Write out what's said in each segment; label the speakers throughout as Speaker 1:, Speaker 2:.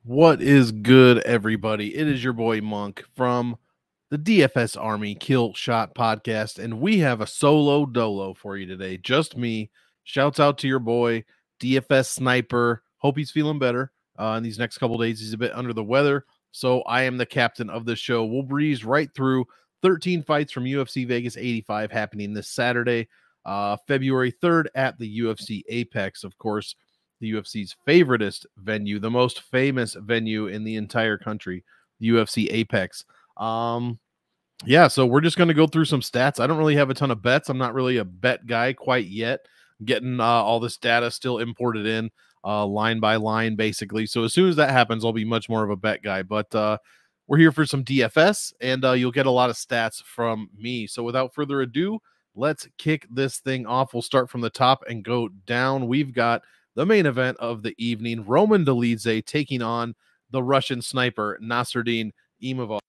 Speaker 1: What is good, everybody? It is your boy Monk from the DFS Army Killshot podcast, and we have a solo dolo for you today. Just me. Shouts out to your boy DFS Sniper. Hope he's feeling better. In these next couple days, he's a bit under the weather, so I am the captain of the show. We'll breeze right through 13 fights from UFC Vegas 85 happening this Saturday, February 3rd at the UFC Apex, of course. The UFC's favoriteest venue, the most famous venue in the entire country, the UFC Apex. Yeah, so we're just going to go through some stats. I don't really have a ton of bets. I'm not really a bet guy quite yet. I'm getting all this data still imported in line by line, basically. So as soon as that happens, I'll be much more of a bet guy. But we're here for some DFS, and you'll get a lot of stats from me. So without further ado, let's kick this thing off. We'll start from the top and go down. We've got the main event of the evening, Roman Dolidze taking on the Russian sniper, Nasruddin Imavov.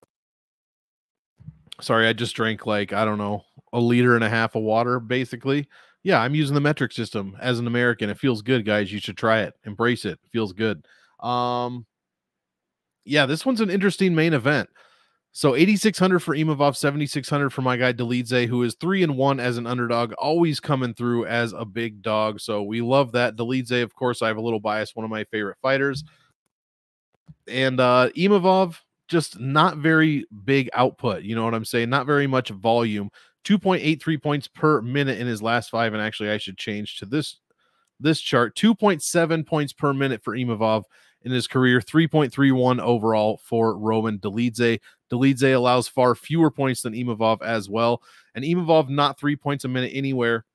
Speaker 1: Sorry, I just drank like, I don't know, a liter and a half of water, basically. Yeah, I'm using the metric system as an American. It feels good, guys. You should try it. Embrace it. It feels good. Yeah, this one's an interesting main event. So 8,600 for Imavov, 7,600 for my guy Dolidze, who is 3-1 as an underdog, always coming through as a big dog. So we love that. Dolidze, of course, I have a little bias, one of my favorite fighters. And Imavov, just not very big output. You know what I'm saying? Not very much volume. 2.83 points per minute in his last 5. And actually, I should change to this chart. 2.7 points per minute for Imavov in his career, 3.31 overall for Roman Dolidze. Dolidze allows far fewer points than Imavov as well. And Imavov not 3 points a minute anywhere,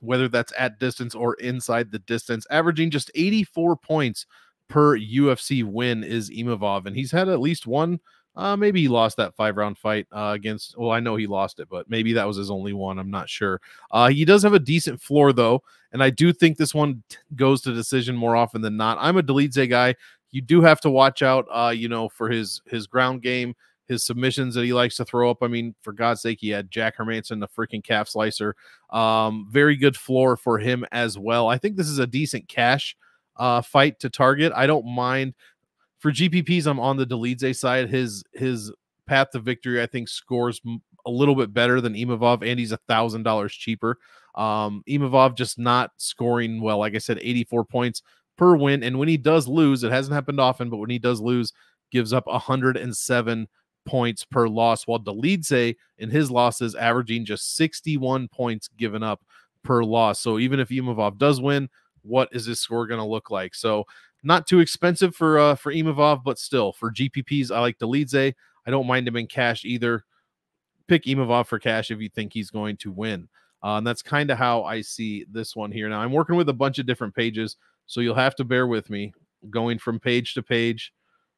Speaker 1: whether that's at distance or inside the distance, averaging just 84 points per UFC win is Imavov. And he's had at least one. Maybe he lost that 5-round fight against, well, I know he lost it, but maybe that was his only one. I'm not sure. He does have a decent floor, though, and I do think this one goes to decision more often than not. I'm a Dolidze guy. You do have to watch out, for his ground game, his submissions that he likes to throw up. I mean, for God's sake, he had Jack Hermanson, the freaking calf slicer. Very good floor for him as well. I think this is a decent cash fight to target. I don't mind. For GPPs, I'm on the Dolidze side. His path to victory, I think, scores a little bit better than Imavov, and he's $1,000 cheaper. Imavov just not scoring well. Like I said, 84 points per win. And when he does lose, it hasn't happened often, but when he does lose, gives up 107 points per loss, while Dolidze in his losses averaging just 61 points given up per loss. So even if Imavov does win, what is his score going to look like? So not too expensive for Imavov, but still for GPPs, I like Dolidze. I don't mind him in cash either. Pick Imavov for cash if you think he's going to win. And that's kind of how I see this one here. Now, I'm working with a bunch of different pages, so you'll have to bear with me. Going from page to page,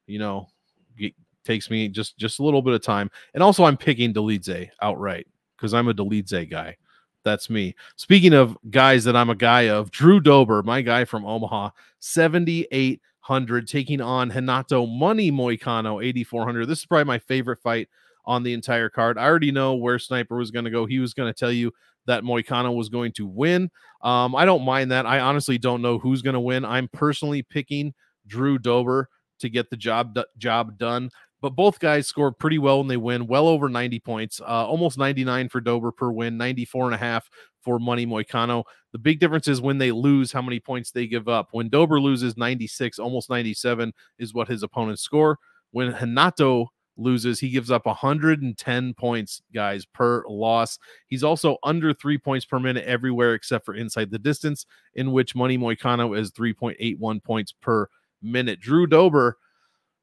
Speaker 1: it takes me just a little bit of time. And also, I'm picking Dolidze outright because I'm a Dolidze guy. That's me. Speaking of guys that I'm a guy of, Drew Dober, my guy from Omaha, 7,800, taking on Renato Money Moicano, 8,400. This is probably my favorite fight on the entire card. I already know where Sniper was going to go. He was going to tell you that Moicano was going to win. I don't mind that. I honestly don't know who's going to win. I'm personally picking Drew Dober to get the job done. But both guys scored pretty well when they win, well over 90 points, almost 99 for Dober per win, 94.5 for Money Moicano. The big difference is when they lose, how many points they give up. When Dober loses, 96, almost 97 is what his opponents score. When Renato loses, he gives up 110 points, guys, per loss. He's also under 3 points per minute everywhere except for inside the distance, in which Money Moicano is 3.81 points per minute. Drew Dober,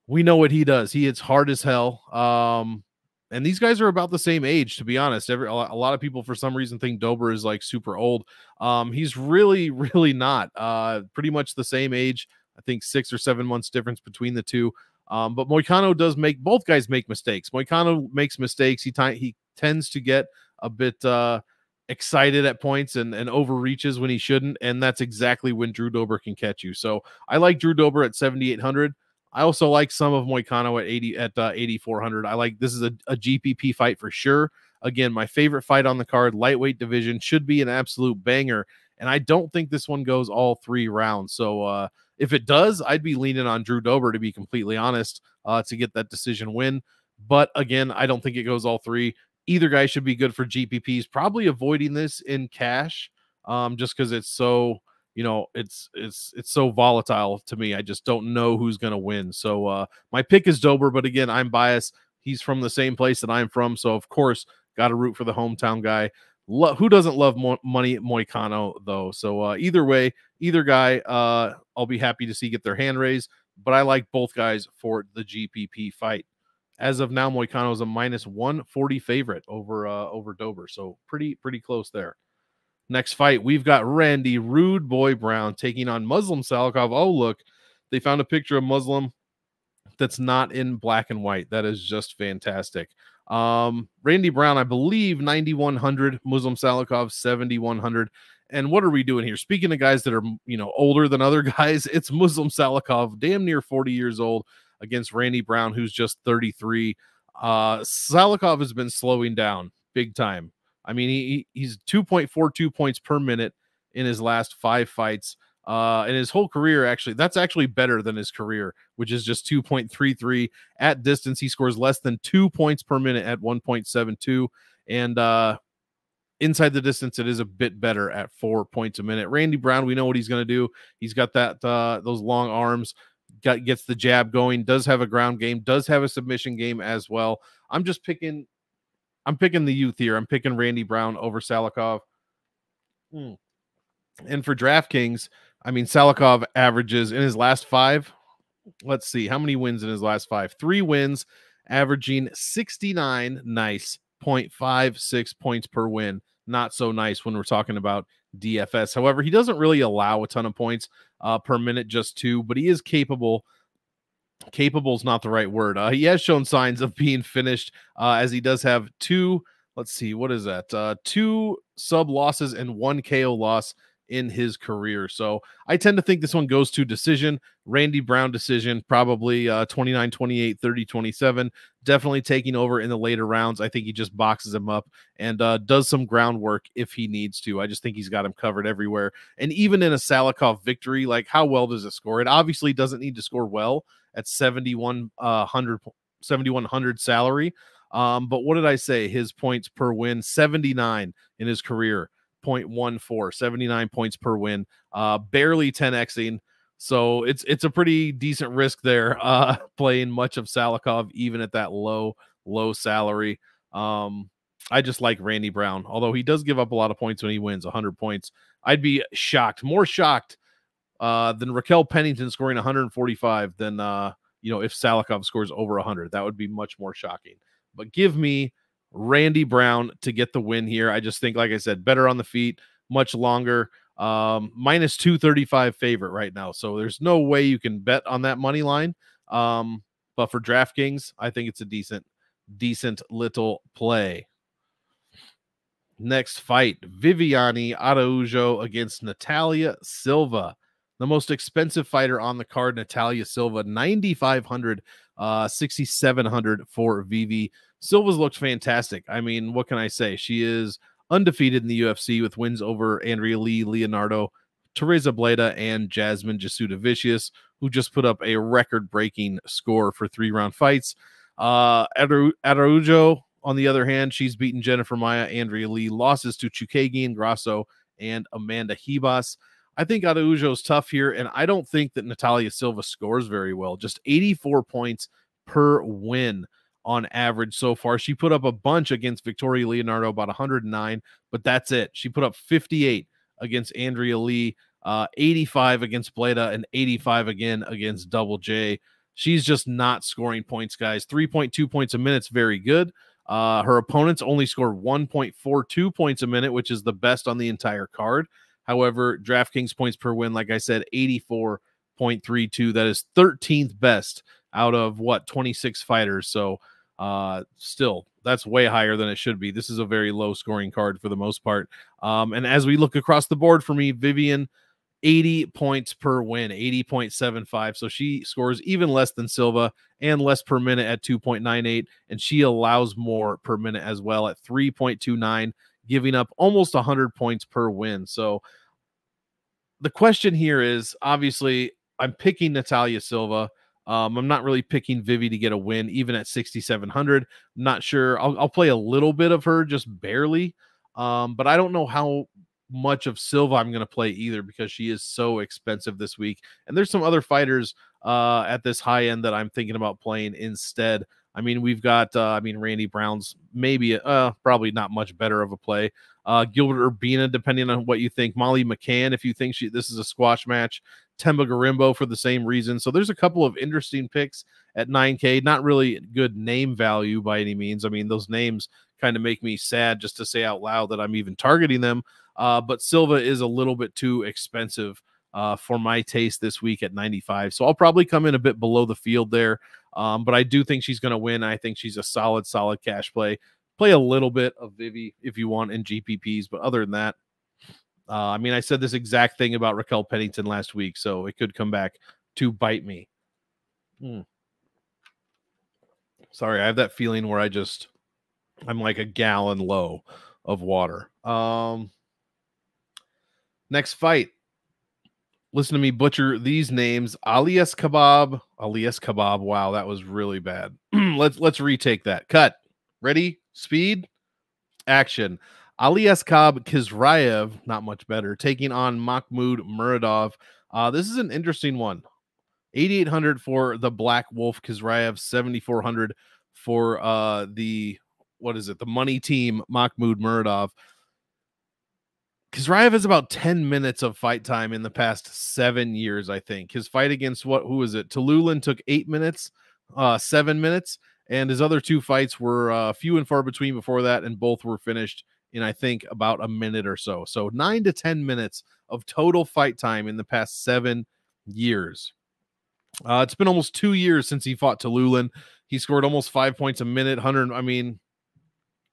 Speaker 1: we know what he does. He hits hard as hell. And these guys are about the same age, to be honest. A lot of people, for some reason, think Dober is like super old. He's really, really not. Pretty much the same age. I think 6 or 7 months difference between the two. But Moicano does make, both guys make mistakes. Moicano makes mistakes. He tends to get a bit excited at points and overreaches when he shouldn't. And that's exactly when Drew Dober can catch you. So I like Drew Dober at 7,800. I also like some of Moicano at 8,400. I like, this is a GPP fight for sure. Again, my favorite fight on the card, lightweight division, should be an absolute banger. And I don't think this one goes all 3 rounds. So If it does, I'd be leaning on Drew Dober, to be completely honest, to get that decision win. But again, I don't think it goes all three. Either guy should be good for GPPs. Probably avoiding this in cash, just because it's so, it's so volatile to me. I just don't know who's going to win. So my pick is Dober, but again, I'm biased. He's from the same place that I'm from, so of course, got to root for the hometown guy. Who doesn't love money Moicano, though? So either way, either guy, I'll be happy to see get their hand raised. But I like both guys for the GPP fight. As of now, Moicano is a -140 favorite over Dober, so pretty close there. Next fight, we've got Randy Rude Boy Brown taking on Muslim Salikov. Oh, look, they found a picture of Muslim that's not in black and white. That is just fantastic. Randy Brown, I believe 9,100, Muslim Salikov 7,100. And what are we doing here? Speaking of guys that are, older than other guys, it's Muslim Salikov, damn near 40 years old, against Randy Brown, who's just 33. Salikov has been slowing down big time. I mean, he's 2.42 points per minute in his last 5 fights. In his whole career, actually, that's actually better than his career, which is just 2.33. At distance, he scores less than 2 points per minute at 1.72. And inside the distance, it is a bit better at 4 points a minute. Randy Brown, we know what he's going to do. He's got that those long arms, gets the jab going, does have a ground game, does have a submission game as well. I'm picking the youth here. I'm picking Randy Brown over Salikov. And for DraftKings, I mean, Salikov averages in his last 5. Let's see. How many wins in his last 5? 3 wins, averaging 69 nice 0.56 points per win. Not so nice when we're talking about DFS. However, he doesn't really allow a ton of points per minute, just 2, but he is capable. Capable is not the right word. He has shown signs of being finished, as he does have 2. Let's see. What is that? 2 sub losses and 1 KO loss in his career. So I tend to think this one goes to decision. Randy Brown decision, probably 29-28, 30-27. Definitely taking over in the later rounds. I think he just boxes him up and does some groundwork if he needs to. I just think he's got him covered everywhere. And even in a Salikov victory, like, how well does it score? It obviously doesn't need to score well at 7,100 salary. But what did I say? His points per win, 79 in his career. 0.14, 79 points per win, barely 10xing. So it's a pretty decent risk there, playing much of Salikov, even at that low salary. I just like Randy Brown, although he does give up a lot of points when he wins, 100 points. I'd be more shocked than Raquel Pennington scoring 145 than, if Salikov scores over 100. That would be much more shocking. But give me Randy Brown to get the win here. I just think, like I said, better on the feet, much longer. -235 favorite right now. So there's no way you can bet on that money line. But for DraftKings, I think it's a decent little play. Next fight, Viviane Araújo against Natalia Silva. The most expensive fighter on the card, Natalia Silva, 9,500, 6,700 for Vivi. Silva's looked fantastic. I mean, what can I say? She is undefeated in the UFC with wins over Andrea Lee, Leonardo, Teresa Bleda, and Jasmine Jasudavicius, who just put up a record-breaking score for 3-round fights. Araújo, on the other hand, she's beaten Jennifer Maia, Andrea Lee, losses to Chukagi Grasso, and Amanda Ribas. I think Araujo's tough here, and I don't think that Natalia Silva scores very well. Just 84 points per win on average so far. She put up a bunch against Victoria Leonardo, about 109, but that's it. She put up 58 against Andrea Lee, 85 against Bleda, and 85 again against Double J. She's just not scoring points, guys. 3.2 points a minute's very good. Her opponents only score 1.42 points a minute, which is the best on the entire card. However, DraftKings points per win, like I said, 84.32. That is 13th best out of 26 fighters. So still, that's way higher than it should be. This is a very low scoring card for the most part. And as we look across the board for me, Vivian, 80 points per win, 80.75. So she scores even less than Silva and less per minute at 2.98. And she allows more per minute as well at 3.29, giving up almost 100 points per win. So the question here is, obviously, I'm picking Natalia Silva. I'm not really picking Vivi to get a win, even at 6,700. Not sure. I'll play a little bit of her, just barely. But I don't know how much of Silva I'm going to play either, because she is so expensive this week. And there's some other fighters at this high end that I'm thinking about playing instead. I mean, we've got, Randy Brown's maybe, probably not much better of a play. Gilbert Urbina, depending on what you think. Molly McCann, if you think this is a squash match. Temba Garimbo for the same reason. So there's a couple of interesting picks at 9K. Not really good name value by any means. I mean, those names kind of make me sad just to say out loud that I'm even targeting them. But Silva is a little bit too expensive for my taste this week at 95. So I'll probably come in a bit below the field there. But I do think she's going to win. I think she's a solid cash play. Play a little bit of Vivi if you want in GPPs. But other than that, I said this exact thing about Raquel Pennington last week, so it could come back to bite me. Sorry, I have that feeling where I'm like a gallon low of water. Next fight. Listen to me butcher these names. Alias Kebab. Wow, that was really bad. Let's retake that. Cut. Ready? Speed. Action. Aliaskab Kizrayev, not much better, taking on Mahmoud Muradov. This is an interesting one. 8,800 for the Black Wolf Kizrayev, 7,400 for the money team Mahmoud Muradov. Kizrayev has about 10 minutes of fight time in the past 7 years, I think. His fight against Tallulah took 8 minutes, 7 minutes, and his other two fights were few and far between before that, and both were finished in, I think, about a minute or so. So 9 to 10 minutes of total fight time in the past 7 years. It's been almost 2 years since he fought Tallulah. He scored almost 5 points a minute, 100. I mean,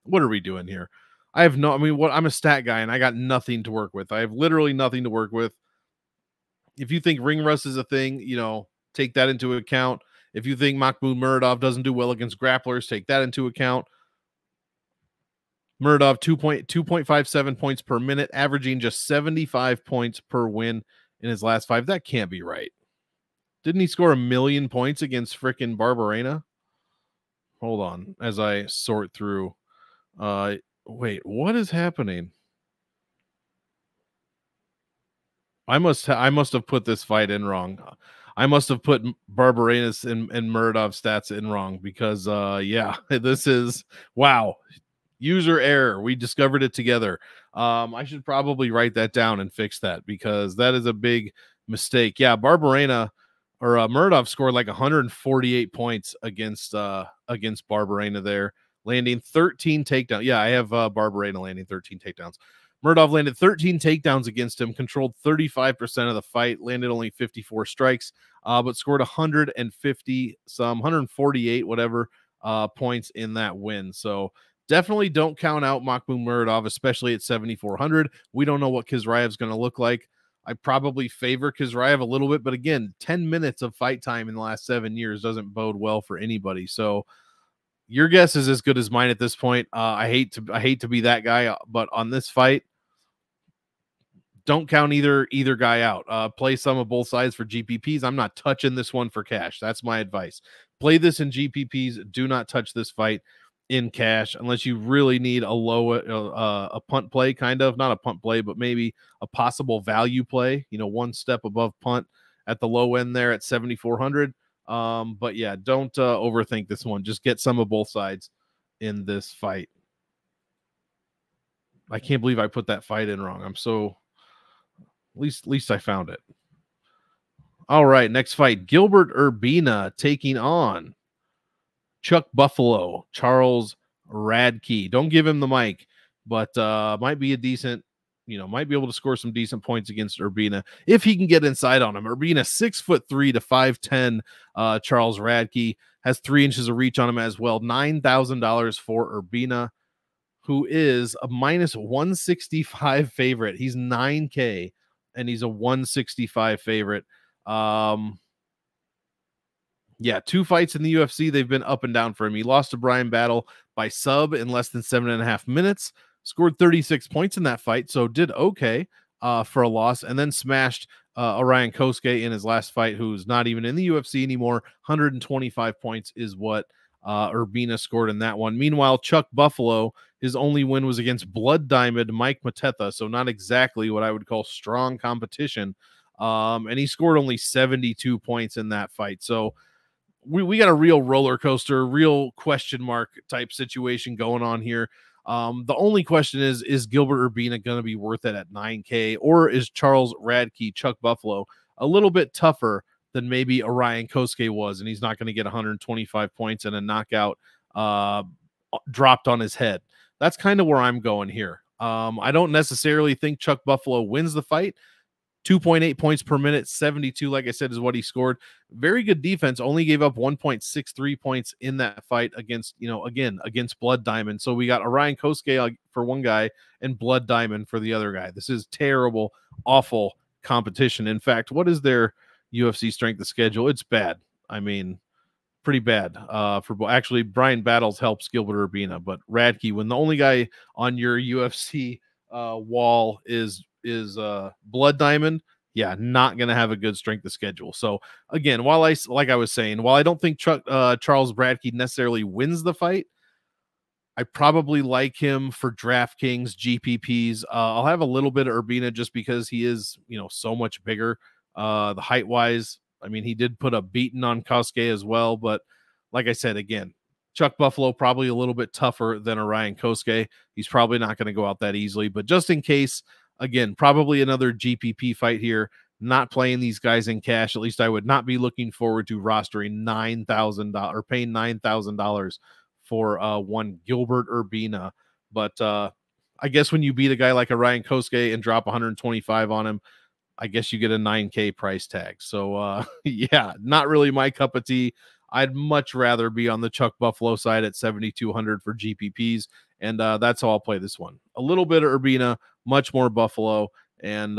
Speaker 1: what are we doing here? I'm a stat guy and I got nothing to work with. I have literally nothing to work with. If you think ring rust is a thing, take that into account. If you think Mahmoud Muradov doesn't do well against grapplers, take that into account. Muradov 2.57 points per minute, averaging just 75 points per win in his last 5. That can't be right. Didn't he score 1 million points against frickin' Barberena? Hold on, as I sort through. Wait, what is happening? I must have put this fight in wrong. I must have put Barberena's and Muradov stats in wrong, because yeah, this is wow. User error. We discovered it together. I should probably write that down and fix that, because that is a big mistake. Yeah, Barberena or Muradov scored like 148 points against Barberena there, landing 13 takedowns. Yeah, I have Barberena landing 13 takedowns. Muradov landed 13 takedowns against him, controlled 35% of the fight, landed only 54 strikes, but scored 148 whatever points in that win. So definitely don't count out Mahmoud Muradov, especially at 7,400. We don't know what Kizrayev's going to look like. I probably favor Kizrayev a little bit, but again, 10 minutes of fight time in the last 7 years doesn't bode well for anybody. So your guess is as good as mine at this point. I hate to be that guy, but on this fight, don't count either guy out. Play some of both sides for GPPs. I'm not touching this one for cash. That's my advice. Play this in GPPs. Do not touch this fight in cash unless you really need a low a punt play, kind of, not a punt play, but maybe a possible value play, one step above punt at the low end there at 7,400. But yeah, don't overthink this one. Just get some of both sides in this fight. I can't believe I put that fight in wrong. I'm so at least I found it. All right, next fight, Gilbert Urbina taking on Chuck Buffalo, Charles Radke. Don't give him the mic, but might be a decent, might be able to score some decent points against Urbina if he can get inside on him. Urbina 6'3" to 5'10". Charles Radke has 3 inches of reach on him as well. $9,000 for Urbina, who is a -165 favorite. He's 9K and he's a 165 favorite. Yeah, 2 fights in the UFC. They've been up and down for him. He lost to Brian Battle by sub in less than 7.5 minutes, scored 36 points in that fight, so did okay for a loss, and then smashed Orion Kosuke in his last fight, who's not even in the UFC anymore. 125 points is what Urbina scored in that one. Meanwhile, Chuck Buffalo, his only win was against Blood Diamond Mike Matetha, so not exactly what I would call strong competition. And he scored only 72 points in that fight. So we got a real roller coaster, real question mark type situation going on here. The only question is Gilbert Urbina going to be worth it at 9K, or is Charles Radke, Chuck Buffalo, a little bit tougher than maybe Orion Kosuke was, and he's not going to get 125 points and a knockout dropped on his head? That's kind of where I'm going here. I don't necessarily think Chuck Buffalo wins the fight. 2.8 points per minute, 72, like I said, is what he scored. Very good defense. Only gave up 1.63 points in that fight against, again, against Blood Diamond. So we got Orion Kosuke for one guy and Blood Diamond for the other guy. This is terrible, awful competition. In fact, what is their UFC strength of schedule? It's bad. I mean, pretty bad. Actually, Brian Battles helps Gilbert Urbina, but Radke, when the only guy on your UFC wall is Blood Diamond, yeah, not going to have a good strength of schedule. So again, while I was saying, while I don't think Charles Radke necessarily wins the fight, I probably like him for DraftKings, GPPs. I'll have a little bit of Urbina just because he is, so much bigger. The height wise, I mean, he did put a beating on Kosuke as well. But like I said, again, Chuck Buffalo probably a little bit tougher than Orion Kosuke. He's probably not going to go out that easily. But just in case, again, probably another GPP fight here. Not playing these guys in cash. At least I would not be looking forward to rostering $9,000 or paying $9,000 for one Gilbert Urbina. But I guess when you beat a guy like Orion Kosuke and drop 125 on him, I guess you get a 9K price tag. So yeah, not really my cup of tea. I'd much rather be on the Chuck Buffalo side at 7,200 for GPPs. And that's how I'll play this one. A little bit of Urbina, much more Buffalo. And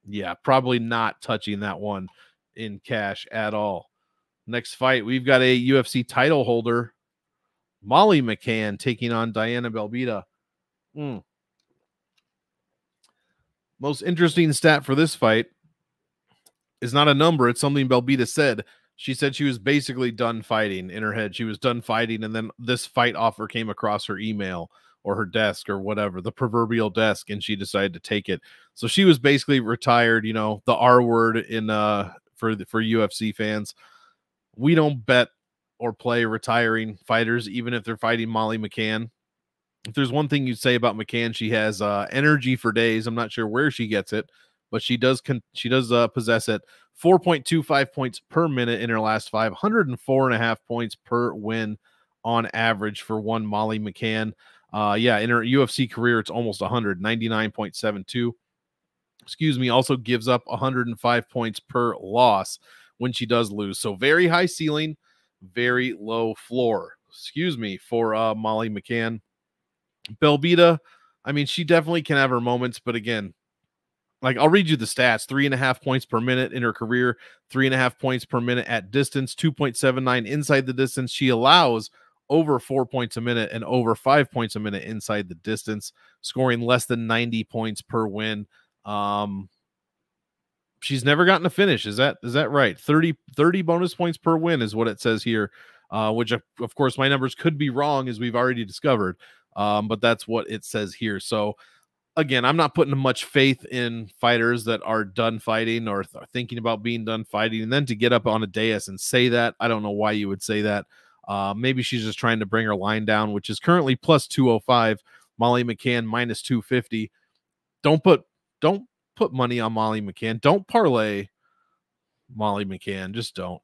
Speaker 1: yeah, probably not touching that one in cash at all. Next fight, we've got a UFC title holder, Molly McCann, taking on Diana Belbita. Most interesting stat for this fight is not a number. It's something Belbita said. She said she was basically done fighting in her head. She was done fighting, and then this fight offer came across her email or her desk or whatever, the proverbial desk, and she decided to take it. So she was basically retired, the R word in for UFC fans. We don't bet or play retiring fighters, even if they're fighting Molly McCann. If there's one thing you'd say about McCann, she has energy for days. I'm not sure where she gets it, but she does possess it. 4.25 points per minute in her last 5, 104.5 points per win on average for one Molly McCann. Yeah, in her UFC career, it's almost 100, 99.72. Excuse me, also gives up 105 points per loss when she does lose. So very high ceiling, very low floor. Excuse me, for Molly McCann. Belbita, I mean, she definitely can have her moments, but again, like, I'll read you the stats. 3.5 points per minute in her career, 3.5 points per minute at distance, 2.79 inside the distance. She allows over 4 points a minute and over 5 points a minute inside the distance, scoring less than 90 points per win. She's never gotten a finish. Is that right? 30 bonus points per win is what it says here, which of course my numbers could be wrong, as we've already discovered. But that's what it says here. So again, I'm not putting much faith in fighters that are done fighting or thinking about being done fighting. And then to get up on a dais and say that, I don't know why you would say that. Maybe she's just trying to bring her line down, which is currently plus 205. Molly McCann minus 250. Don't put money on Molly McCann. Don't parlay Molly McCann. Just don't.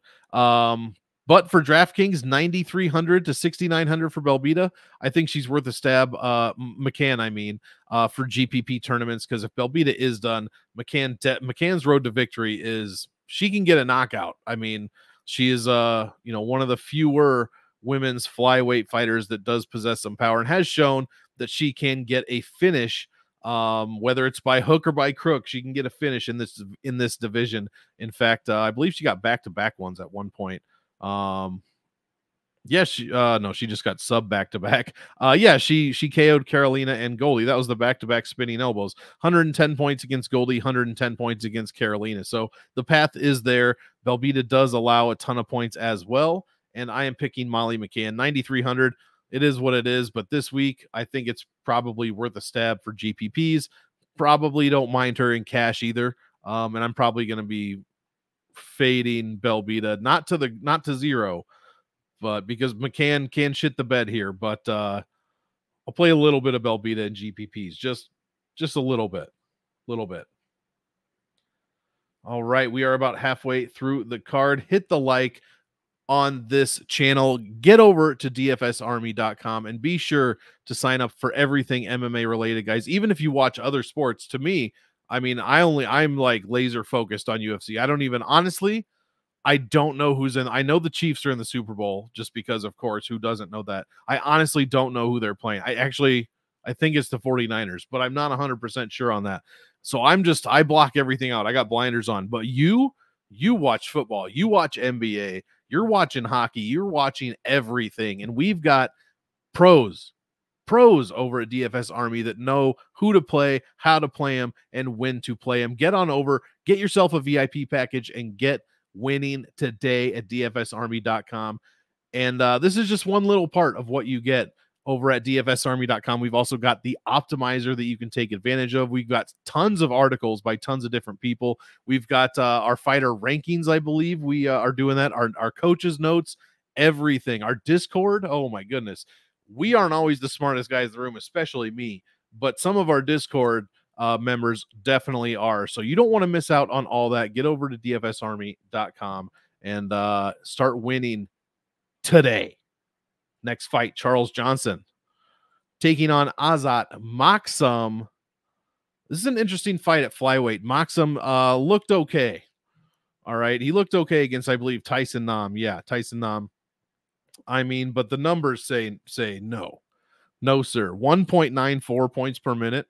Speaker 1: But for DraftKings, 9,300 to 6,900 for Belbita. I think she's worth a stab. McCann, I mean, for GPP tournaments, because if Belbita is done, McCann's road to victory is she can get a knockout. I mean, she is one of the fewer women's flyweight fighters that does possess some power and has shown that she can get a finish. Whether it's by hook or by crook, she can get a finish in this division. In fact, I believe she got back-to-back ones at one point. Yeah, no, she just got sub back to back. Yeah, she KO'd Carolina and Goldie. That was the back to back spinning elbows. 110 points against Goldie, 110 points against Carolina. So the path is there. Belbita does allow a ton of points as well, and I am picking Molly McCann 9,300. It is what it is, but this week I think it's probably worth a stab for GPPs. Probably don't mind her in cash either. And I'm probably going to be fading Belbita, not to zero, but because McCann can shit the bed here, but I'll play a little bit of Belbita and GPPs, just a little bit. All right, we are about halfway through the card. Hit the like on this channel. Get over to dfsarmy.com and be sure to sign up for everything MMA related, guys. Even if you watch other sports, to me, I mean, I'm like laser focused on UFC. I don't even honestly, I don't know who's in. I know the Chiefs are in the Super Bowl just because, of course, who doesn't know that? I honestly don't know who they're playing. I think it's the 49ers, but I'm not 100% sure on that. So I block everything out. I got blinders on. But you watch football, you watch NBA, you're watching hockey, you're watching everything. And we've got pros over at DFS Army that know who to play, how to play them, and when to play them. Get on over, get yourself a VIP package, and get winning today at dfsarmy.com. And this is just one little part of what you get over at dfsarmy.com. We've also got the optimizer that you can take advantage of. We've got tons of articles by tons of different people. We've got our fighter rankings, I believe. We are doing that. Our coaches' notes, everything. Our Discord, oh my goodness. We aren't always the smartest guys in the room, especially me, but some of our Discord members definitely are. So you don't want to miss out on all that. Get over to dfsarmy.com and start winning today. Next fight, Charles Johnson taking on Azat Maksum. This is an interesting fight at flyweight. Maksum looked okay. All right. He looked okay against, I believe, Tyson Nam. Yeah, Tyson Nam. I mean, but the numbers say no. No, sir. 1.94 points per minute.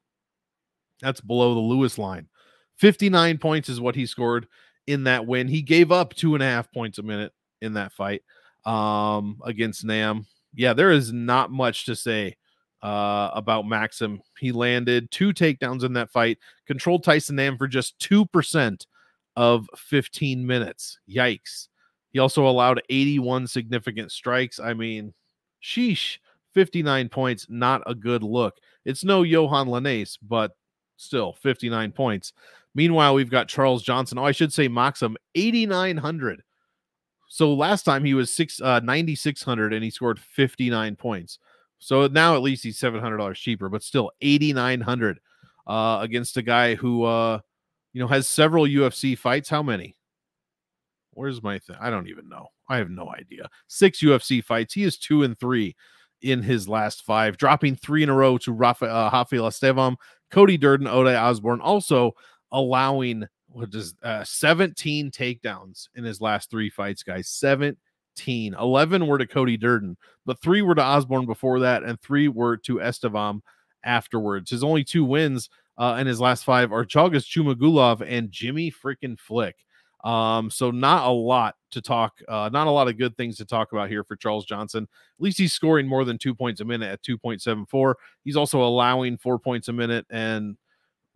Speaker 1: That's below the Lewis line. 59 points is what he scored in that win. He gave up 2.5 points a minute in that fight against Nam. Yeah, there is not much to say about Maxim. He landed 2 takedowns in that fight, controlled Tyson Nam for just 2% of 15 minutes. Yikes. He also allowed 81 significant strikes. I mean, sheesh, 59 points, not a good look. It's no Johan Linnaeus, but still 59 points. Meanwhile, we've got Charles Johnson. Oh, I should say Maxim, 8,900. So last time he was 9,600 and he scored 59 points. So now at least he's $700 cheaper, but still 8,900 against a guy who has several UFC fights. How many? Where's my thing? I don't even know. I have no idea. 6 UFC fights. He is 2-3 in his last 5, dropping 3 in a row to Rafael Estevam, Cody Durden, Ode Osborne, also allowing 17 takedowns in his last 3 fights, guys. 17. 11 were to Cody Durden, but 3 were to Osborne before that, and 3 were to Estevam afterwards. His only 2 wins in his last 5 are Chagas Chumagulov and Jimmy freaking Flick. So not a lot to talk, not a lot of good things to talk about here for Charles Johnson. At least he's scoring more than 2 points a minute at 2.74. He's also allowing 4 points a minute, and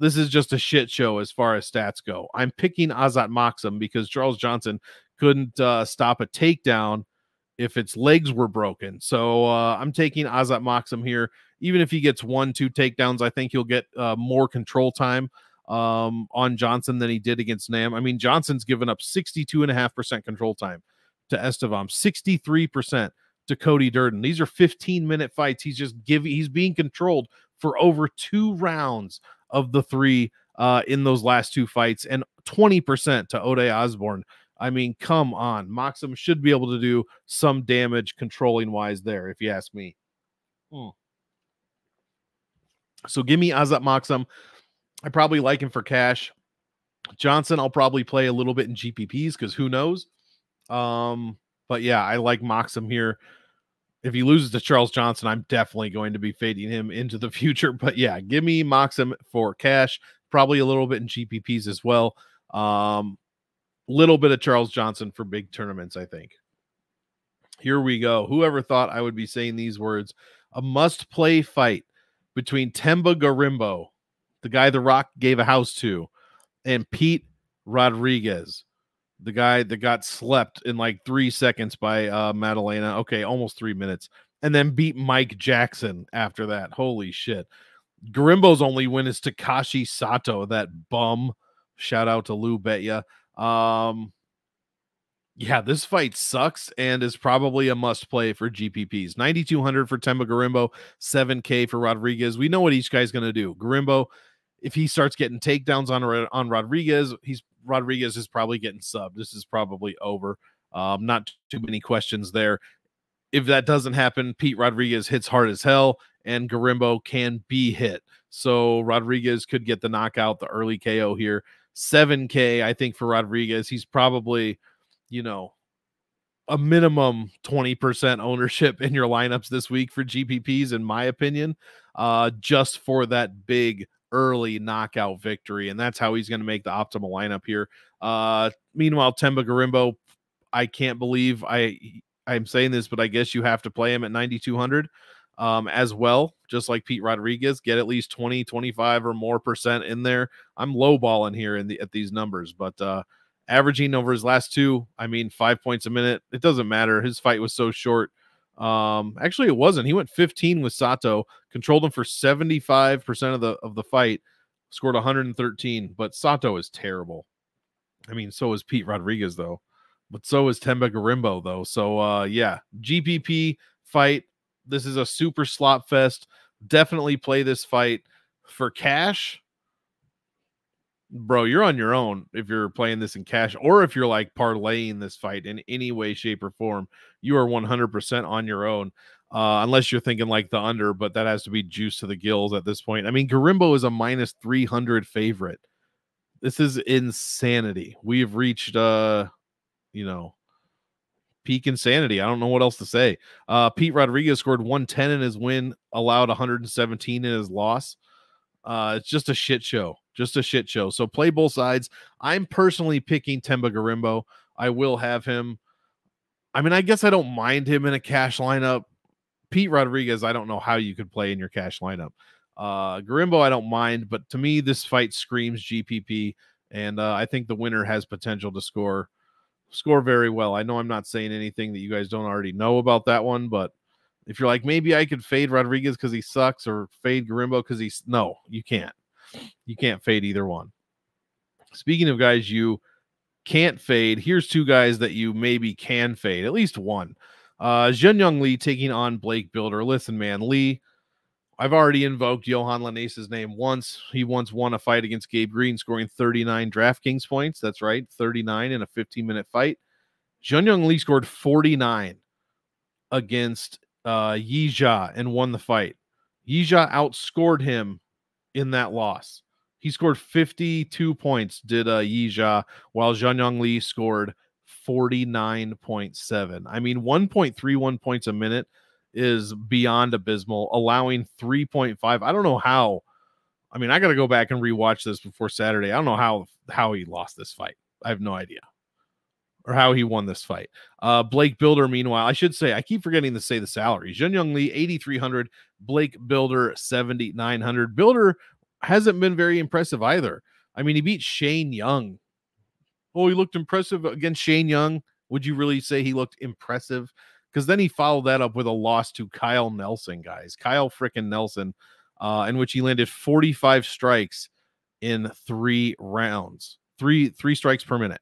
Speaker 1: this is just a shit show as far as stats go. I'm picking Azat Maksum because Charles Johnson couldn't stop a takedown if its legs were broken. So I'm taking Azat Maksum here. Even if he gets 1-2 takedowns, I think he'll get more control time on Johnson than he did against Nam. I mean, Johnson's given up 62.5% control time to Estevam, 63% to Cody Durden. These are 15-minute fights. He's being controlled for over 2 rounds of the 3 in those last 2 fights, and 20% to Ode Osborne. I mean, come on. Maksum should be able to do some damage controlling wise there, if you ask me. So give me Azat Maksum. I probably like him for cash. Johnson, I'll probably play a little bit in GPPs because who knows? But yeah, I like Maksum here. If he loses to Charles Johnson, I'm definitely going to be fading him into the future. But yeah, give me Maksum for cash. Probably a little bit in GPPs as well. Little bit of Charles Johnson for big tournaments, I think. Here we go. Whoever thought I would be saying these words? A must-play fight between Temba Garimbo, the guy The Rock gave a house to, and Pete Rodriguez, the guy that got slept in like 3 seconds by Madalena. Okay, almost 3 minutes. And then beat Mike Jackson after that. Holy shit. Garimbo's only win is Takashi Sato, that bum. Shout out to Lou Betya. Yeah, this fight sucks and is probably a must play for GPPs. 9,200 for Temba Garimbo, 7K for Rodriguez. We know what each guy's going to do. Garimbo, if he starts getting takedowns on Rodriguez, Rodriguez is probably getting subbed. This is probably over. Not too many questions there. If that doesn't happen, Pete Rodriguez hits hard as hell, and Garimbo can be hit. So Rodriguez could get the knockout, the early KO here. 7K, I think, for Rodriguez. He's probably, a minimum 20% ownership in your lineups this week for GPPs, in my opinion, just for that big early knockout victory. And that's how he's going to make the optimal lineup here. Meanwhile, Temba Garimbo, I can't believe I'm saying this, but I guess you have to play him at 9,200 as well, just like Pete Rodriguez. Get at least 20, 25 or more percent in there. I'm lowballing here at these numbers, but averaging over his last two, 5 points a minute. It doesn't matter. His fight was so short. Actually, it wasn't. He went 15 with Sato, controlled him for 75% of the fight, scored 113. But Sato is terrible. So is Pete Rodriguez, though. But so is Temba Garimbo, though. So, yeah, GPP fight. This is a super slop fest. Definitely play this fight for cash. Bro, you're on your own if you're playing this in cash, or if you're like parlaying this fight in any way, shape, or form. You are 100% on your own, unless you're thinking like the under, but that has to be juice to the gills at this point. Garimbo is a minus 300 favorite. This is insanity. We have reached, peak insanity. I don't know what else to say. Pete Rodriguez scored 110 in his win, allowed 117 in his loss. It's just a shit show. So play both sides. I'm personally picking Temba Garimbo. I will have him. I guess I don't mind him in a cash lineup. Pete Rodriguez, I don't know how you could play in your cash lineup. Garimbo, I don't mind, but to me, this fight screams GPP, and I think the winner has potential to score very well. I know I'm not saying anything that you guys don't already know about that one, but if you're like, maybe I could fade Rodriguez because he sucks, or fade Garimbo because no, you can't. You can't fade either one. Speaking of guys you can't fade, here's two guys that you maybe can fade, at least one. Zhenyang Lee taking on Blake Builder. Listen, man, Lee, I've already invoked Johan Lanese's name once. He once won a fight against Gabe Green, scoring 39 DraftKings points. That's right, 39 in a 15-minute fight. Zhenyang Lee scored 49 against Yi Jia and won the fight. Yi Jia outscored him in that loss. He scored 52 points, did Yi Jia, while Zhenyang Lee scored 49.7. 1.31 points a minute is beyond abysmal, allowing 3.5. I don't know how. I got to go back and rewatch this before Saturday. I don't know how he lost this fight. I have no idea. Or how he won this fight. Blake Builder, meanwhile, I should say, I keep forgetting to say the salary. Zhenyang Lee, 8,300. Blake Builder, 7,900. Builder hasn't been very impressive either. He beat Shane Young. Oh, he looked impressive against Shane Young. Would you really say he looked impressive? Because then he followed that up with a loss to Kyle Nelson, guys. Kyle frickin' Nelson, in which he landed 45 strikes in 3 rounds. Three strikes per minute.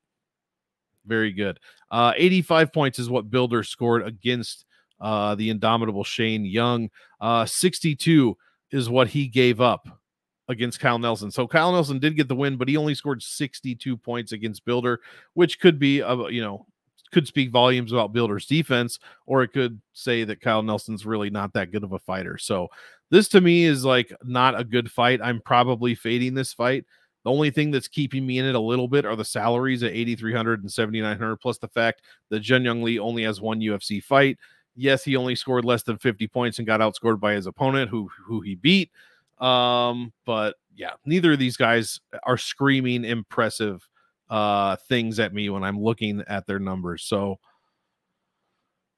Speaker 1: Very good. 85 points is what Builder scored against the indomitable Shane Young. 62 is what he gave up against Kyle Nelson. So Kyle Nelson did get the win, but he only scored 62 points against Builder, which could be, could speak volumes about Builder's defense, or it could say that Kyle Nelson's really not that good of a fighter. So this to me is like not a good fight. I'm probably fading this fight. The only thing that's keeping me in it a little bit are the salaries at 8,300 and 7,900, plus the fact that Zhenyang Lee only has one UFC fight. Yes, he only scored less than 50 points and got outscored by his opponent, who he beat. But yeah, neither of these guys are screaming impressive things at me when I'm looking at their numbers. So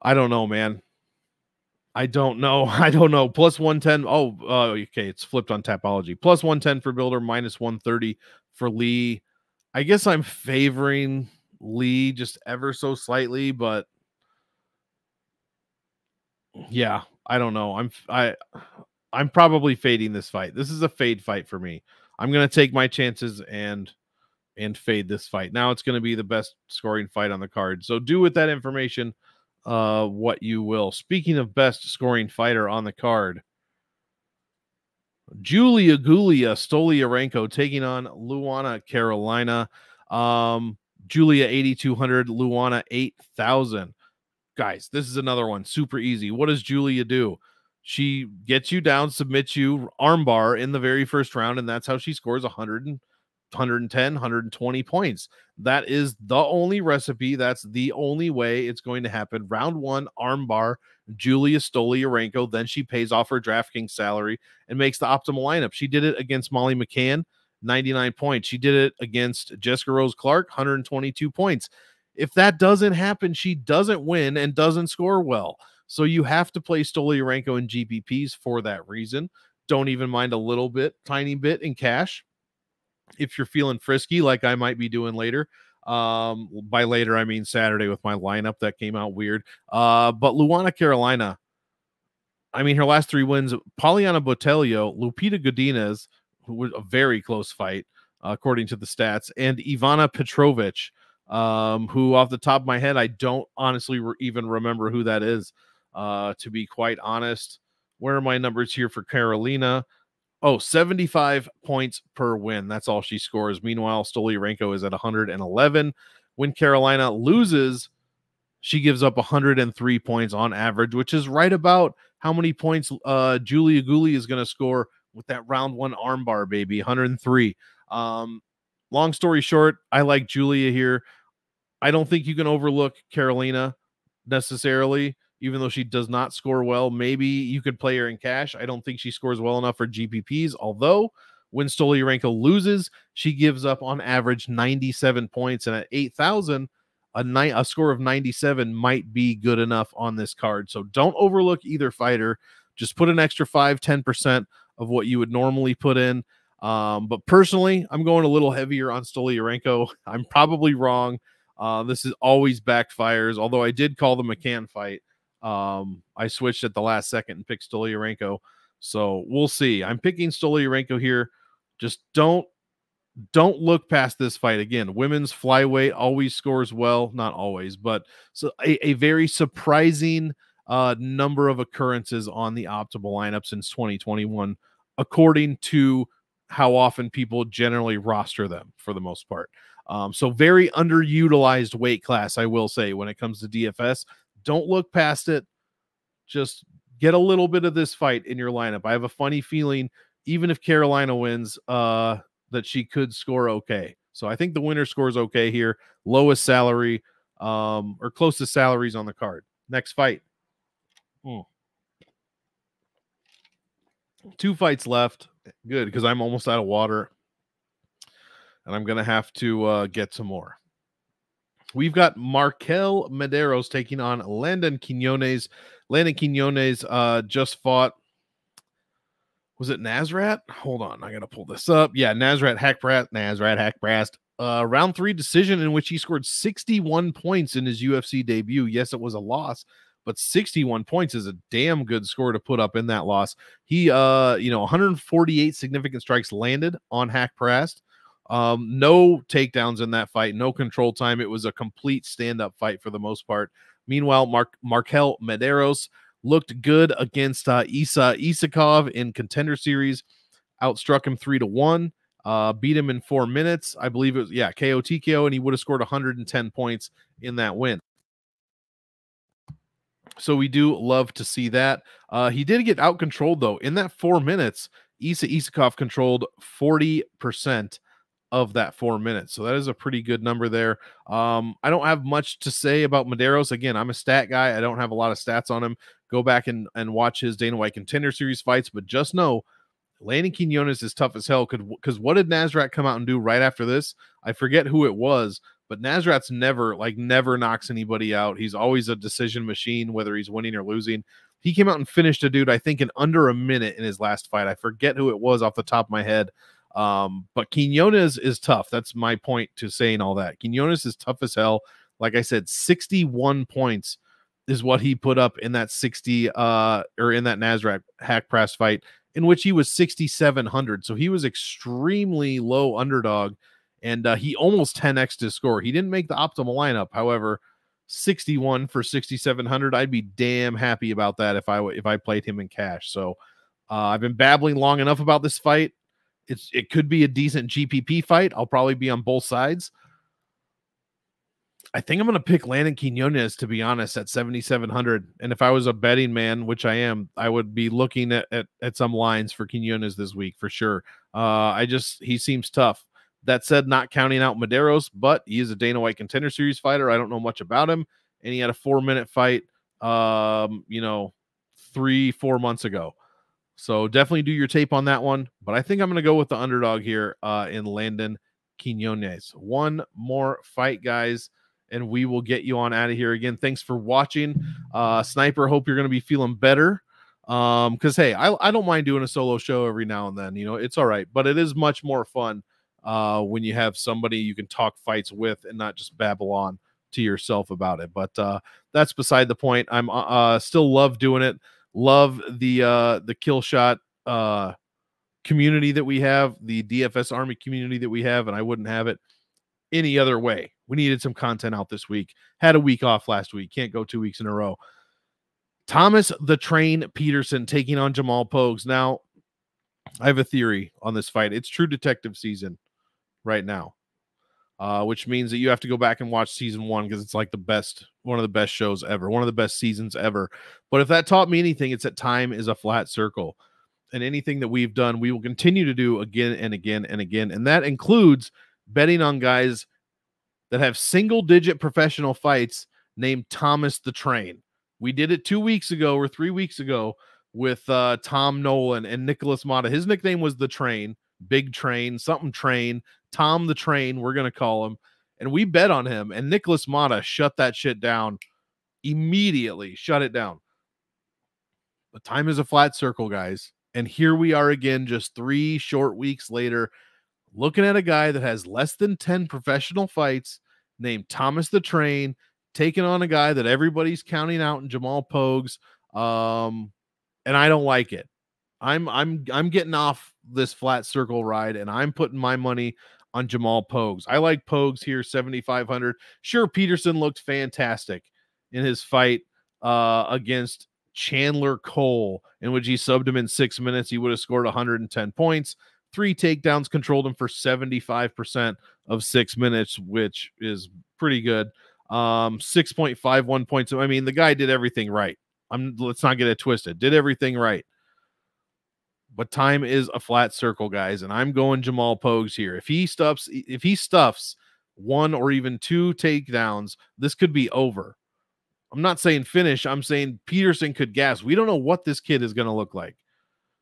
Speaker 1: I don't know, man. I don't know. I don't know. Plus 110. Oh, okay. It's flipped on Tapology. Plus 110 for Builder, minus 130 for Lee. I guess I'm favoring Lee just ever so slightly, but yeah, I don't know. I'm probably fading this fight. This is a fade fight for me. I'm gonna take my chances and fade this fight. Now it's gonna be the best scoring fight on the card. So do with that information what you will. Speaking of best scoring fighter on the card, Julia Stoliarenko taking on Luana Carolina. Julia 8,200, Luana 8,000. Guys, this is another one. Super easy. What does Julia do? She gets you down, submits you, armbar in the very first round, and that's how she scores 110, 120 points. That is the only recipe. That's the only way it's going to happen. Round one, armbar, Julia Stoliarenko. Then she pays off her DraftKings salary and makes the optimal lineup. She did it against Molly McCann, 99 points. She did it against Jessica Rose Clark, 122 points. If that doesn't happen, she doesn't win and doesn't score well. So you have to play Stoliarenko in GPPs for that reason. Don't even mind a little bit, tiny bit in cash if you're feeling frisky like I might be doing later. By later, I mean Saturday with my lineup that came out weird. But Luana Carolina, I mean, her last three wins, Poliana Botelho, Lupita Godinez, who was a very close fight, according to the stats, and Ivana Petrovich, who off the top of my head, I don't honestly even remember who that is, to be quite honest. Where are my numbers here for Carolina? Oh, 75 points per win. That's all she scores. Meanwhile, Stoliarenko is at 111. When Carolina loses, she gives up 103 points on average, which is right about how many points Julia Guli is going to score with that round one armbar, baby, 103. Long story short, I like Julia here. I don't think you can overlook Carolina necessarily, even though she does not score well. Maybe you could play her in cash. I don't think she scores well enough for GPPs, although when Stoliarenko loses, she gives up on average 97 points, and at 8,000, a score of 97 might be good enough on this card. So don't overlook either fighter. Just put an extra 5-10% of what you would normally put in. But personally, I'm going a little heavier on Stoliarenko. I'm probably wrong. This is always backfires, although I did call the McCann fight. I switched at the last second and picked Stoliarenko. So we'll see. I'm picking Stoliarenko here. Just don't look past this fight. Again, women's flyweight always scores well. Not always, but so a very surprising number of occurrences on the optimal lineup since 2021, according to how often people generally roster them for the most part. So very underutilized weight class, I will say, when it comes to DFS. Don't look past it. Just get a little bit of this fight in your lineup. I have a funny feeling, even if Carolina wins, that she could score okay. So I think the winner scores okay here. Lowest salary, or closest salaries on the card. Next fight. 2 fights left. Good, because I'm almost out of water. And I'm going to have to get some more. We've got Markel Medeiros taking on Landon Quinones. Landon Quinones just fought. Was it Nasrat? Hold on, I got to pull this up. Yeah, Nasrat Haqparast. Round 3 decision in which he scored 61 points in his UFC debut. Yes, it was a loss, but 61 points is a damn good score to put up in that loss. He, 148 significant strikes landed on Haqparast. No takedowns in that fight, no control time. It was a complete stand-up fight for the most part. Meanwhile, Markel Medeiros looked good against Isa Isakov in Contender Series. Outstruck him 3-1. Beat him in 4 minutes. I believe it was, KO TKO, and he would have scored 110 points in that win. So we do love to see that. He did get out-controlled, though. In that 4 minutes, Isa Isakov controlled 40% of that 4 minutes. So that is a pretty good number there. I don't have much to say about Medeiros. Again, I'm a stat guy. I don't have a lot of stats on him. Go back and watch his Dana White Contender Series fights, but just know Landon Quinones is tough as hell, because what did Nasrat come out and do right after this? I forget who it was, But Nasrat's never knocks anybody out. He's always a decision machine, whether he's winning or losing. He came out and finished a dude, I think, in under a minute in his last fight. I forget who it was off the top of my head. But Quinones is tough. That's my point to saying all that. Quinones is tough as hell. Like I said, 61 points is what he put up in that 60 or in that Nasrat hack press fight, in which he was 6,700. So he was extremely low underdog, and he almost 10x'd his score. He didn't make the optimal lineup. However, 61 for 6,700, I'd be damn happy about that if I played him in cash. So I've been babbling long enough about this fight. It could be a decent GPP fight. I'll probably be on both sides. I think I'm going to pick Landon Quinones, to be honest, at 7,700. And if I was a betting man, which I am, I would be looking at some lines for Quinones this week for sure. He seems tough. That said, not counting out Medeiros, but he is a Dana White Contender Series fighter. I don't know much about him. And he had a 4-minute fight, 3-4 months ago. So definitely do your tape on that one. But I think I'm going to go with the underdog here in Landon Quinones. One more fight, guys, and we will get you on out of here. Again, thanks for watching. Sniper, hope you're going to be feeling better. Because, hey, I don't mind doing a solo show every now and then. It's all right. But it is much more fun when you have somebody you can talk fights with and not just babble on to yourself about it. But that's beside the point. I'm still love doing it. Love the kill shot community that we have, the DFS Army community that we have, and I wouldn't have it any other way. We needed some content out this week. Had a week off last week. Can't go 2 weeks in a row. Thomas the Train Peterson taking on Jamal Pogues. Now, I have a theory on this fight. It's True Detective season right now, which means that you have to go back and watch season 1 because it's like one of the best shows ever, one of the best seasons ever. But if that taught me anything, it's that time is a flat circle. And anything that we've done, we will continue to do again and again and again. And that includes betting on guys that have single-digit professional fights named Thomas the Train. We did it 2 weeks ago or 3 weeks ago with Tom Nolan and Nicholas Mata. His nickname was The Train, Big Train, something Train, Tom the Train, we're going to call him. And we bet on him, and Nicholas Mata shut that shit down immediately. Shut it down. But time is a flat circle, guys. And here we are again, just 3 short weeks later, looking at a guy that has less than 10 professional fights named Thomas the Train, taking on a guy that everybody's counting out in Jamal Pogues. And I don't like it. I'm getting off this flat circle ride, and I'm putting my money on Jamal Pogues. I like Pogues here, 7,500. Sure, Peterson looked fantastic in his fight against Chandler Cole, in which he subbed him in 6 minutes. He would have scored 110 points. 3 takedowns, controlled him for 75% of 6 minutes, which is pretty good. 6.51 points. I mean, the guy did everything right. Let's not get it twisted. Did everything right. But time is a flat circle, guys, and I'm going Jamal Pogues here. If he stuffs 1 or even 2 takedowns, this could be over. I'm not saying finish. I'm saying Peterson could gas. We don't know what this kid is going to look like.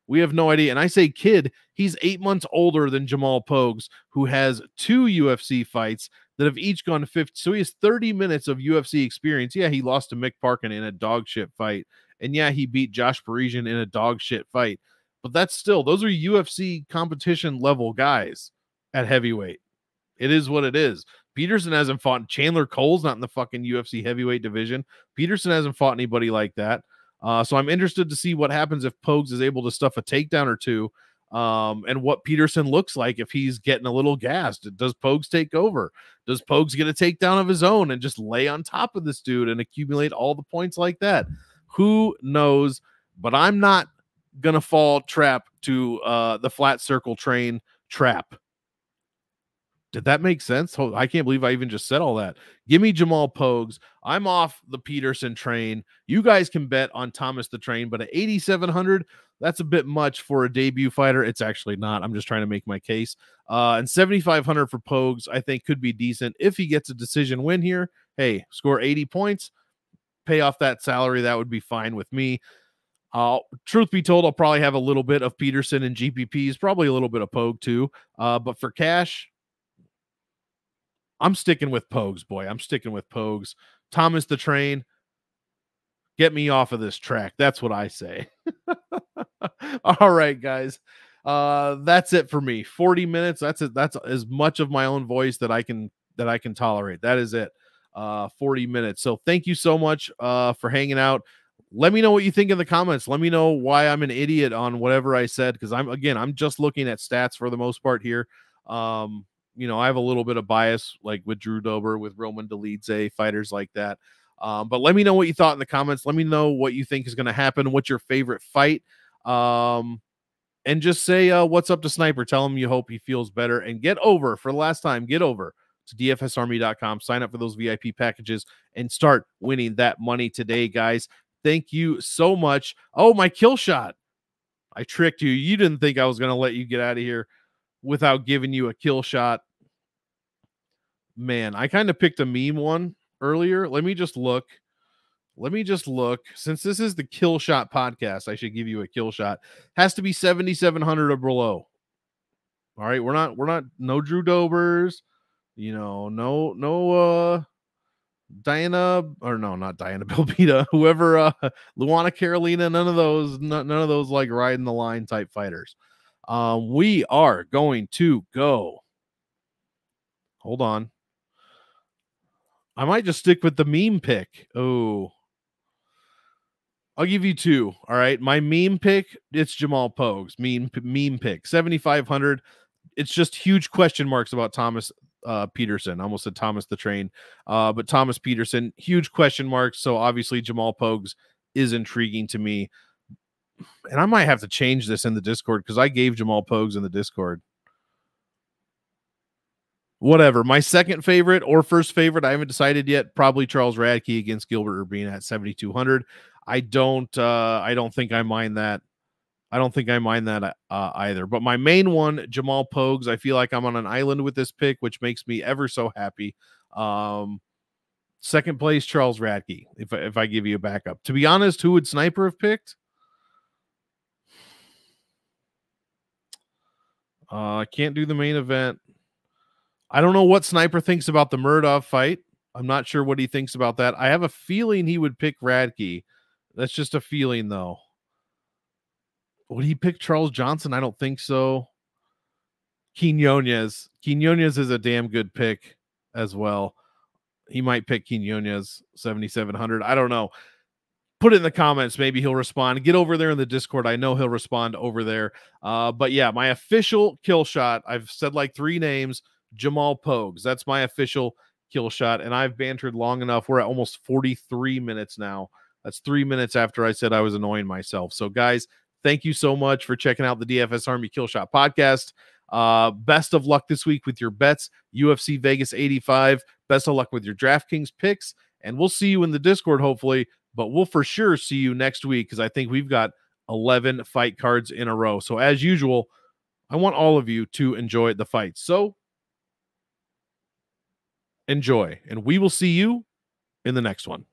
Speaker 1: We have no idea. And I say kid, he's 8 months older than Jamal Pogues, who has 2 UFC fights that have each gone 50. So he has 30 minutes of UFC experience. Yeah, he lost to Mick Parkin in a dog shit fight. And yeah, he beat Josh Parisian in a dog shit fight. But that's still, those are UFC competition level guys at heavyweight. It is what it is. Peterson hasn't fought. Chandler Cole's not in the fucking UFC heavyweight division. Peterson hasn't fought anybody like that. So I'm interested to see what happens if Pogues is able to stuff a takedown or 2, and what Peterson looks like if he's getting a little gassed. Does Pogues take over? Does Pogues get a takedown of his own and just lay on top of this dude and accumulate all the points like that? Who knows? But I'm not going to fall trap to the flat circle train trap. Did that make sense? I can't believe I even just said all that. Give me Jamal Pogues. I'm off the Peterson train. You guys can bet on Thomas the Train, but at 8,700, that's a bit much for a debut fighter. It's actually not. I'm just trying to make my case. And 7,500 for Pogues, I think could be decent. If he gets a decision win here, hey, score 80 points, pay off that salary. That would be fine with me. Truth be told, I'll probably have a little bit of Peterson and GPPs, probably a little bit of Pogue too. But for cash, I'm sticking with Pogues, boy. I'm sticking with Pogues. Thomas the Train, get me off of this track. That's what I say. All right, guys. That's it for me. 40 minutes. That's it. That's as much of my own voice that I can tolerate. That is it. 40 minutes. So thank you so much for hanging out. Let me know what you think in the comments. Let me know why I'm an idiot on whatever I said, because I'm just looking at stats for the most part here. I have a little bit of bias, like with Drew Dober, with Roman Dolidze, fighters like that. But let me know what you thought in the comments. Let me know what you think is going to happen. What's your favorite fight? And just say what's up to Sniper. Tell him you hope he feels better. And get over, for the last time, get over to dfsarmy.com. Sign up for those VIP packages and start winning that money today, guys. Thank you so much. Oh, my kill shot. I tricked you. You didn't think I was going to let you get out of here without giving you a kill shot. Man, I kind of picked a meme one earlier. Let me just look. Since this is the kill shot podcast, I should give you a kill shot. Has to be 7,700 or below. All right, we're not no Drew Dobers, no Diana, or no, not Diana Belbita, whoever, Luana Carolina, none of those like riding the line type fighters. We are going to go. Hold on. I might just stick with the meme pick. Oh, I'll give you two. All right. My meme pick, it's Jamal Pogues. Meme pick, 7,500. It's just huge question marks about Thomas Peterson. I almost said Thomas the Train, but Thomas Peterson, huge question marks. So obviously Jamal Pogues is intriguing to me. And I might have to change this in the Discord because I gave Jamal Pogues in the Discord. Whatever. My second favorite or first favorite, I haven't decided yet. Probably Charles Radke against Gilbert Urbina at 7,200. I don't think I mind that. I don't think I mind that either. But my main one, Jamal Pogues, I feel like I'm on an island with this pick, which makes me ever so happy. Second place, Charles Radke, if I give you a backup. To be honest, who would Sniper have picked? I can't do the main event. I don't know what Sniper thinks about the Murdov fight. I'm not sure what he thinks about that. I have a feeling he would pick Radke. That's just a feeling, though. Would he pick Charles Johnson? I don't think so. Quinones. Quinones is a damn good pick as well. He might pick Quinones, 7,700. I don't know. Put it in the comments. Maybe he'll respond. Get over there in the Discord. I know he'll respond over there. But yeah, my official kill shot, I've said like 3 names. Jamal Pogues. That's my official kill shot. And I've bantered long enough. We're at almost 43 minutes now. That's 3 minutes after I said I was annoying myself. So guys, thank you so much for checking out the DFS Army Killshot podcast. Best of luck this week with your bets. UFC Vegas 85. Best of luck with your DraftKings picks. And we'll see you in the Discord, hopefully. But we'll for sure see you next week because I think we've got 11 fight cards in a row. So as usual, I want all of you to enjoy the fights. So enjoy. And we will see you in the next one.